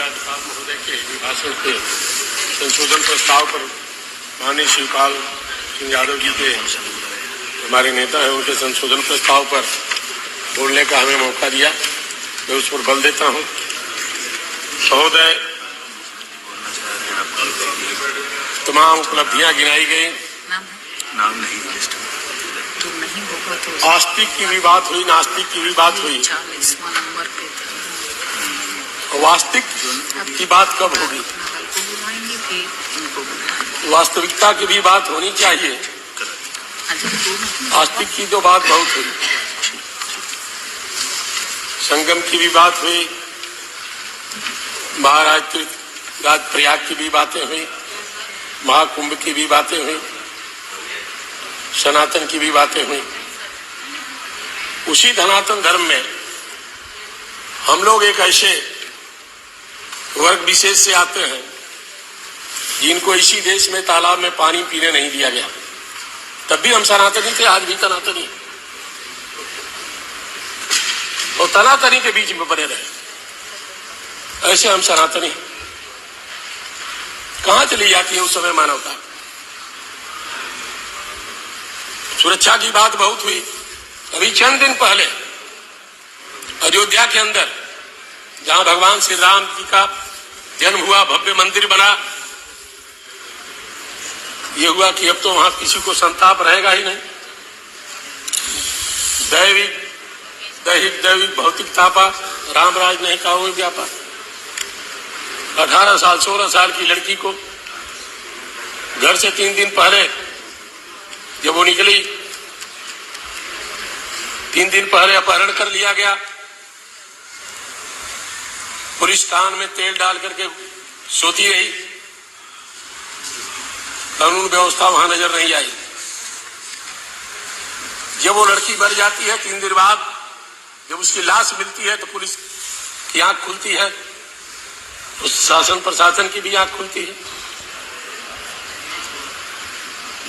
राज्यपाल महोदय के अभिभाषण के संशोधन प्रस्ताव पर माननीय शिवपाल सिंह यादव जी के हमारे नेता हैं, उनके संशोधन प्रस्ताव पर बोलने का हमें मौका दिया। मैं उस पर बल देता हूं। महोदय, तमाम उपलब्धियां गिनाई गई। नाम नहीं लिस्ट तो नहीं होगा तो आस्तिक की भी बात हुई, नास्तिक की भी बात हुई। 40वां नंबर पे वास्तविक की बात कब होगी? वास्तविकता की भी बात होनी चाहिए। आस्तिक की तो बात बहुत हुई, संगम की भी बात हुई, महाराज प्रयाग की भी बातें हुई, महाकुंभ की भी बातें हुई, सनातन की भी बातें हुई। उसी सनातन धर्म में हम लोग एक ऐसे वर्ग विशेष से आते हैं जिनको इसी देश में तालाब में पानी पीने नहीं दिया गया, तब भी हम सनातनी थे, आज भी सनातनी, और तनातनी के बीच में बने रहे। ऐसे हम सनातनी। कहां चली जाती है उस समय मानवता? सुरक्षा की बात बहुत हुई। अभी चंद दिन पहले अयोध्या के अंदर जहां भगवान श्री राम जी का जन्म हुआ, भव्य मंदिर बना, ये हुआ कि अब तो वहां किसी को संताप रहेगा ही नहीं। दैविक भौतिक तापा, रामराज नहीं का वो व्यापार। 18 साल 16 साल की लड़की को घर से 3 दिन पहले जब वो निकली, 3 दिन पहले अपहरण कर लिया गया। पुलिस कान में तेल डाल करके सोती रही, कानून व्यवस्था वहां नजर नहीं आई। जब वो लड़की मर जाती है 3 दिन बाद, जब उसकी लाश मिलती है तो पुलिस की आंख खुलती है, उस शासन प्रशासन की भी आंख खुलती है।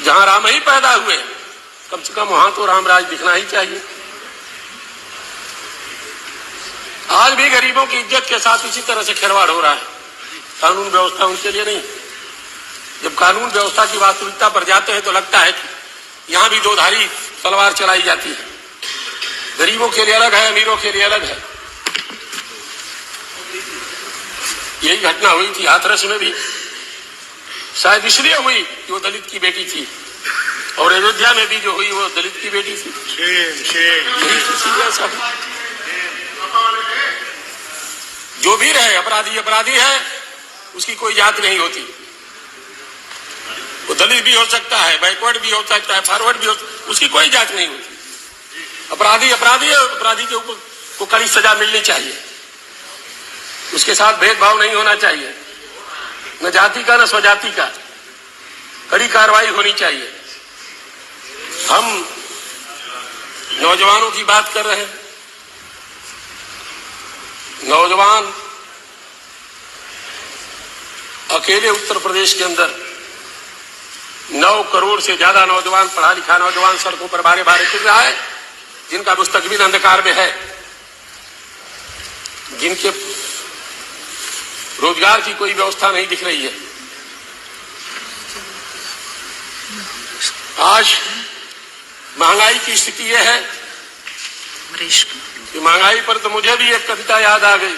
जहां राम ही पैदा हुए, कम से कम वहां तो रामराज दिखना ही चाहिए। आज भी गरीबों की इज्जत के साथ इसी तरह से खिलवाड़ हो रहा है। कानून व्यवस्था उनके लिए नहीं। जब कानून व्यवस्था की वास्तविकता पर जाते हैं तो लगता है कि यहां भी दो धारी तलवार चलाई जाती है। गरीबों के लिए अलग है, अमीरों के लिए अलग है। यही घटना हुई थी हाथरस में भी, शायद इसलिए हुई कि वो दलित की बेटी थी, और अयोध्या में भी जो हुई वो दलित की बेटी थी। जो भी रहे, अपराधी अपराधी है, उसकी कोई जात नहीं होती। वो दलित भी हो सकता है, बैकवर्ड भी हो सकता है, फॉरवर्ड भी हो, उसकी कोई जात नहीं होती। अपराधी अपराधी है, अपराधी के ऊपर को कड़ी सजा मिलनी चाहिए। उसके साथ भेदभाव नहीं होना चाहिए, न जाति का न स्वजाति का। कड़ी कार्रवाई होनी चाहिए। हम नौजवानों की बात कर रहे हैं। नौजवान अकेले उत्तर प्रदेश के अंदर 9 करोड़ से ज्यादा नौजवान, पढ़ा लिखा नौजवान सड़कों पर भारे भारे फिर रहा है, जिनका मुस्तकबिल अंधकार में है, जिनके रोजगार की कोई व्यवस्था नहीं दिख रही है। आज महंगाई की स्थिति यह है कि महंगाई पर तो मुझे भी एक कविता याद आ गई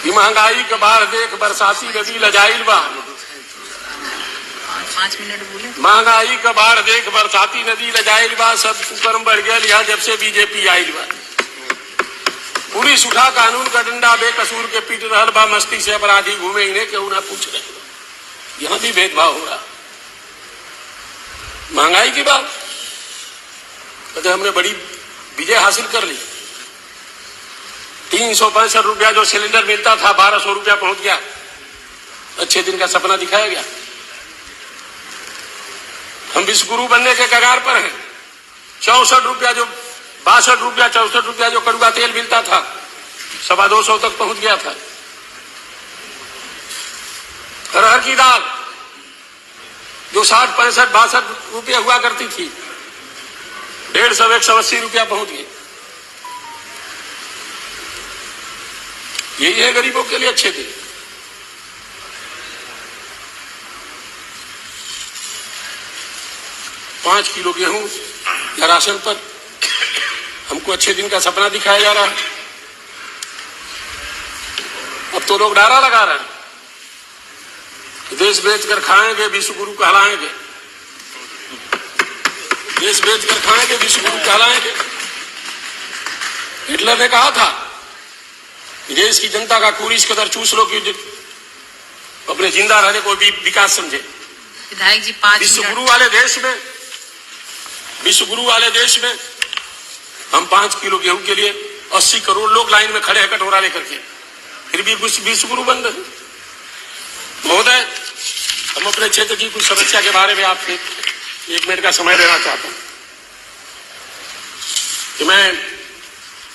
कि महंगाई के बाहर देख बरसाती नदी लजाइल बा। 5 मिनट बोले। महंगाई के बाहर देख बरसाती नदी लजाइल बा, सब कुकर्म बढ़ गया जब से बीजेपी आइल बा। पुलिस उठा कानून का डंडा, बेकसूर के पीट रहल बा, मस्ती से अपराधी घूमे, इन्हें क्यों ना पूछ रहे। यहां भी भेदभाव हो रहा। महंगाई की बात कहते हमने बड़ी विजय हासिल कर ली। 365 रुपया जो सिलेंडर मिलता था 1200 रुपया पहुंच गया। अच्छे दिन का सपना दिखाया गया। हम विश्वगुरु बनने के कगार पर हैं। 64 रुपया जो 62 रुपया 64 रुपया जो कड़वा तेल मिलता था 250 तक पहुंच गया था। अरहर की दाल जो 60 65 62 रुपया हुआ करती थी 150 180 रुपया पहुंच गई। यही है गरीबों के लिए अच्छे दिन। पांच किलो गेहूं या राशन पर हमको अच्छे दिन का सपना दिखाया जा रहा है। अब तो लोग नारा लगा रहे हैं, देश बेचकर खाएंगे विश्व गुरु कहलाएंगे, देश बेचकर खाएंगे विश्व गुरु कहलाएंगे। हिटलर ने कहा था देश की जनता का खून इस कदर चूस लो कि अपने जिंदा रहने को भी विकास समझे। विधायक जी 5 विश्व गुरु वाले देश में, विश्व गुरु वाले देश में हम 5 किलो गेहूं के लिए 80 करोड़ लोग लाइन में खड़े हैं कटोरा लेकर के, फिर भी विश्व गुरु बंद है। महोदय, हम अपने क्षेत्र की कुछ समस्या के बारे में आपसे 1 मिनट का समय देना चाहता हूं कि मैं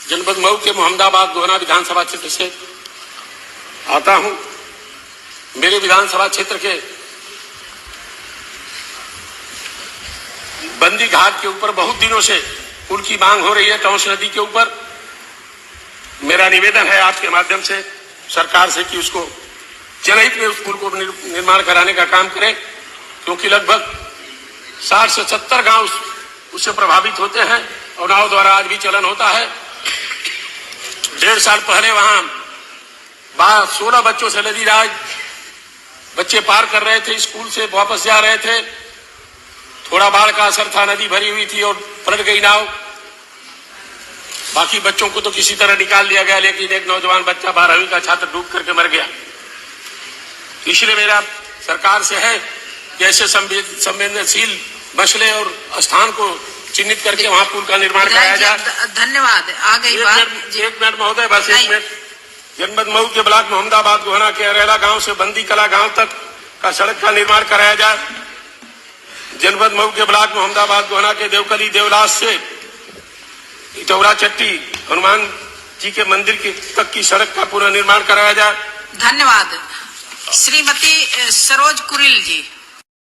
जनपद मऊ के मोहम्मदाबाद गोहना विधानसभा क्षेत्र से आता हूं। मेरे विधानसभा क्षेत्र के बंदी घाट के ऊपर बहुत दिनों से पुल की मांग हो रही है, टॉस नदी के ऊपर। मेरा निवेदन है आपके माध्यम से सरकार से कि उसको जनहित में उस पुल को निर्माण कराने का काम करें, क्योंकि लगभग 60 से 70 गांव उससे प्रभावित होते हैं और नाव द्वारा आज भी चलन होता है। 1.5 साल पहले वहां 16 बच्चों से नदी राज बच्चे पार कर रहे थे, स्कूल से वापस जा रहे थे। थोड़ा बाढ़ का असर था, नदी भरी हुई थी और पलट गई नाव। बाकी बच्चों को तो किसी तरह निकाल लिया गया, लेकिन एक नौजवान बच्चा 12वीं का छात्र डूब करके मर गया। इसलिए मेरा सरकार से है कि ऐसे संवेदनशील मसले और स्थान को चिन्हित करके वहां पुल का निर्माण कराया जाए। धन्यवाद। आ गई बात। एक मिनट महोदय, बस 1 मिनट। जनपद मऊ के ब्लॉक मोहम्मदाबाद गोहना के अरेला गांव से बंदी कला गांव तक का सड़क का निर्माण कराया जाए। जनपद मऊ के ब्लॉक मोहम्मदाबाद गोहना के देवकली देवलास से इटौरा चट्टी हनुमान जी के मंदिर तक की सड़क का पुनर्निर्माण कराया जाए। धन्यवाद। श्रीमती सरोज कुरिल जी।